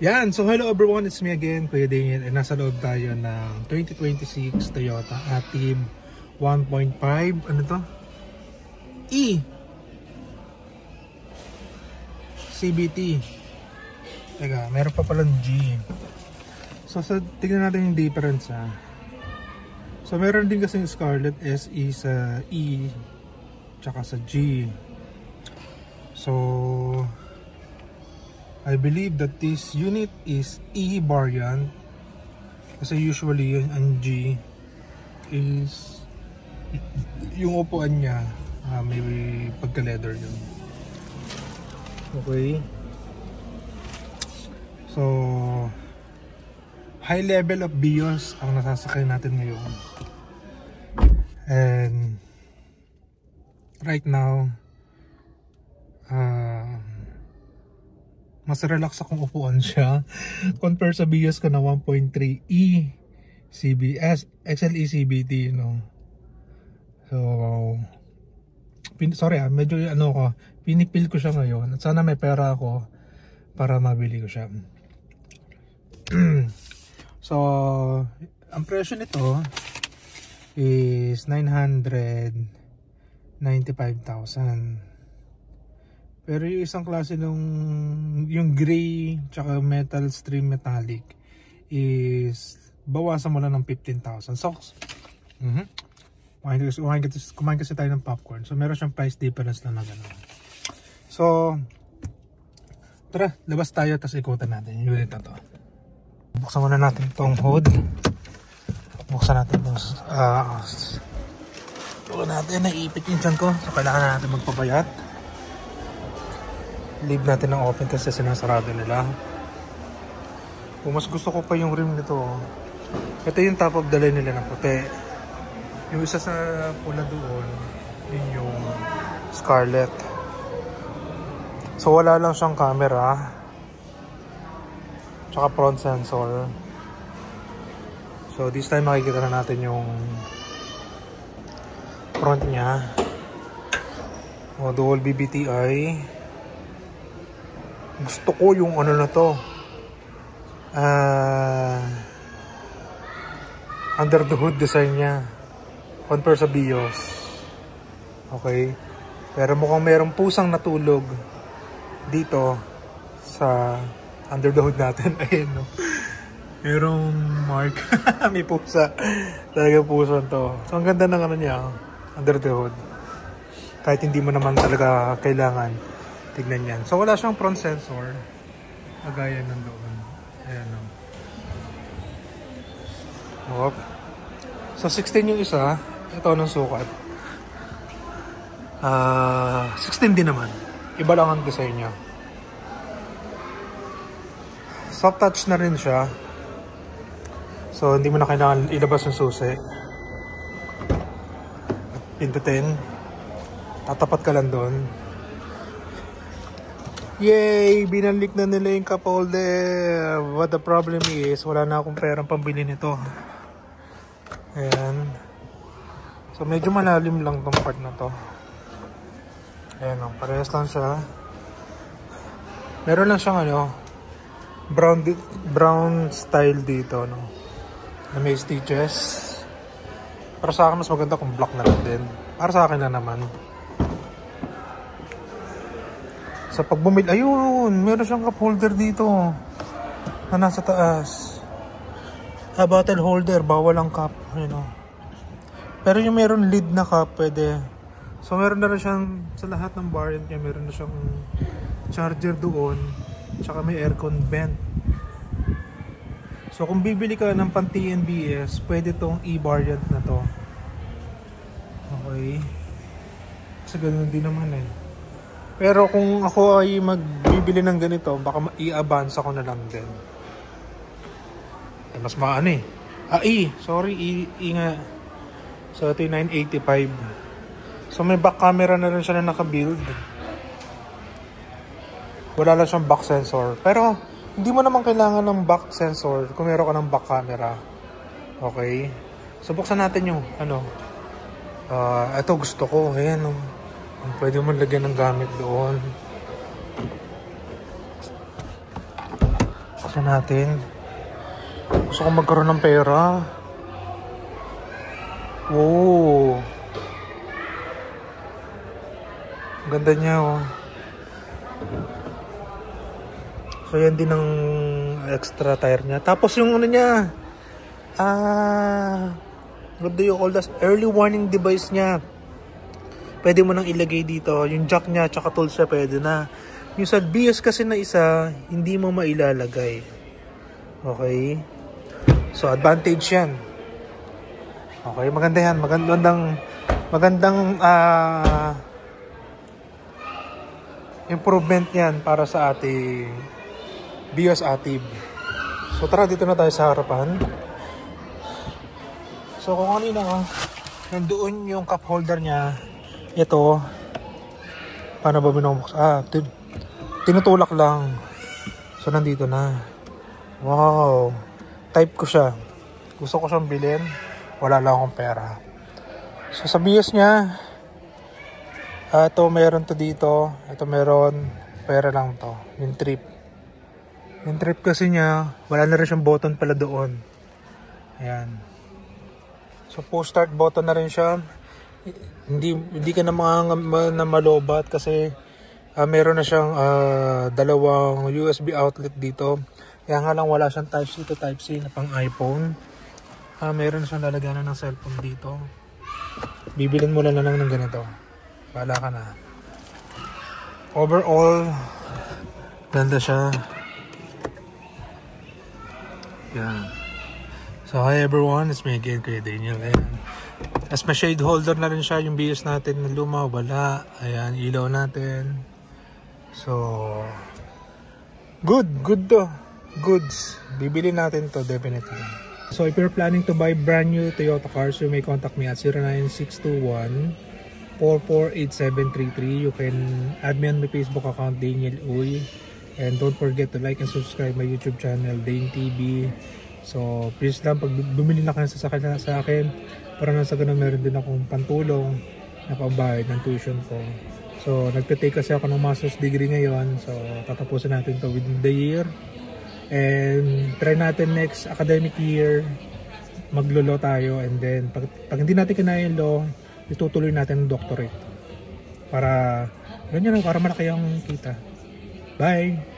Yan, so hello everyone, it's me again, Kuya Daniel, and nasa loob tayo ng 2026 Toyota Active 1.5, ano to? E CVT. Teka, meron pa palang G. So tignan natin yung difference ha. So meron din kasi yung Scarlett SE sa E tsaka sa G. So I believe that this unit is E variant kasi usually ang G is yung upuan niya may pagka-leather yun. Okay, so high level of BIOS ang nasasakay natin ngayon, and right now mas relax akong upuan siya compare sa BIOS ko na 1.3E CBS XLE CVT, no? So sorry medyo ko, pinipil ko siya ngayon at sana may pera ako para mabili ko siya. So ang presyo nito is 995,000. Pero yung isang klase nung yung gray tsaka metal stream metallic is bawasan mo lang ng 15,000. So kumain kasi tayo ng popcorn. So meron siyang price difference lang na gano'n. So tara, labas tayo tapos ikutan natin yung unit na to. Buksan muna natin itong hood. Buksan natin itong buksan natin, naipit yung tiyan ko. So kailangan natin magpapayat. Leave natin ng open kasi sinasarado nila. Kung mas gusto ko pa yung rim nito, ito yung top of the line nila na puti. Yung isa sa pula doon, yun yung Scarlett. So wala lang siyang camera tsaka front sensor. So this time makikita na natin yung front nya. Dual BBTI. Gusto ko yung ano na to, under the hood design nya compare sa BIOS. Okay, pero mukhang merong pusang natulog dito sa under the hood natin. Ayun, no? Merong mark. May pusa talaga, pusa to. So ang ganda ng ano niya, under the hood, kahit hindi mo naman talaga kailangan tignan yan. So wala siyang front sensor kagaya ng doon. Ayan, no? Okay. So 16 yung isa. Ito ng sukat 16 din naman. Iba lang ang design nya. Soft touch na rin siya. So hindi mo na kailangan ilabas yung susi. Pindutin, tatapat ka lang doon. Yay! Binalik na nila yung cup holder. But the problem is, wala na akong perang pambili nito. Ayan. So medyo malalim lang tong part na to. Ayan o, parehas lang siya. Meron lang siyang brown style dito, no? Na may stitches. Para sa akin mas maganda kung black na lang din. Para sa akin na naman. Sa pag bumili, ayun, meron siyang cup holder dito na nasa taas. Bottle holder, bawal ang cup, Pero yung meron lid na cup, pwede. So meron na rin siyang, sa lahat ng variant niya, meron na siyang charger doon, tsaka may aircon vent. So kung bibili ka ng pan TNBS, pwede tong E-variant na to. Okay. Kasi ganoon din naman Pero kung ako ay magbibili ng ganito, baka i-advance ako na lang din. Mas maano E nga. So ito yung 985. So may back camera na rin siya na naka-build. Wala lang siyang back sensor. Pero hindi mo naman kailangan ng back sensor kung meron ka ng back camera. Okay. So buksan natin yung ito gusto ko. Ayan pwede mo lagyan ng gamit doon. Tignan natin. Gusto kong magkaroon ng pera. Oh. Ganda niya, oh. So, yan din ang extra tire niya. Tapos yung ano niya, what do you call this? Early warning device niya. Pwede mo nang ilagay dito. Yung jack niya, tsaka tools siya, pwede na. Yung sa BIOS kasi na isa, hindi mo mailalagay. Okay? So, advantage yan. Okay, maganda yan. Magandang improvement yan para sa ating BIOS Active. So, tara, dito na tayo sa harapan. So, kung kanina, nandoon yung cup holder niya. Ito, paano ba binubuksan? Tinutulak lang. So, nandito na. Wow. Type ko siya. Gusto ko siyang bilhin. Wala lang akong pera. So, sa BIOS niya, ito, meron to dito. Ito, meron. Pera lang to. Yung trip. Yung trip kasi niya, wala na rin siyang button pala doon. Ayan. So, post start button na rin siya. Hindi ka na malobat kasi meron na siyang dalawang USB outlet dito. Kaya nga lang wala siyang Type-C to Type-C na pang iPhone. Meron na siyang lalagyan ng cellphone dito. Bibilin mo lang ng ganito. Bahala ka na. Overall, ganda siya. Yan. So, hi everyone. It's me again, Kuya Daniel. Ayan. As may shade holder na rin siya, yung BIOS natin na luma, wala. Ayan, ilaw natin. So, good to. Goods. Bibili natin to definitely. So, if you're planning to buy brand new Toyota cars, you may contact me at 09621-448733. You can add me on my Facebook account, Daniel Uy. And don't forget to like and subscribe my YouTube channel, Dane TV. So, please lang, pag bumili na kayo sa akin, para nang sa ganun meron din akong pantulong na pambayad ng tuition ko. So, nagtitake kasi ako ng master's degree ngayon. So, tatapusin natin to within the year. And try natin next academic year, maglo-law tayo. And then, pag hindi natin kinaya yung law, itutuloy natin ang doctorate. Para, ganyan, para malaki ang kita. Bye!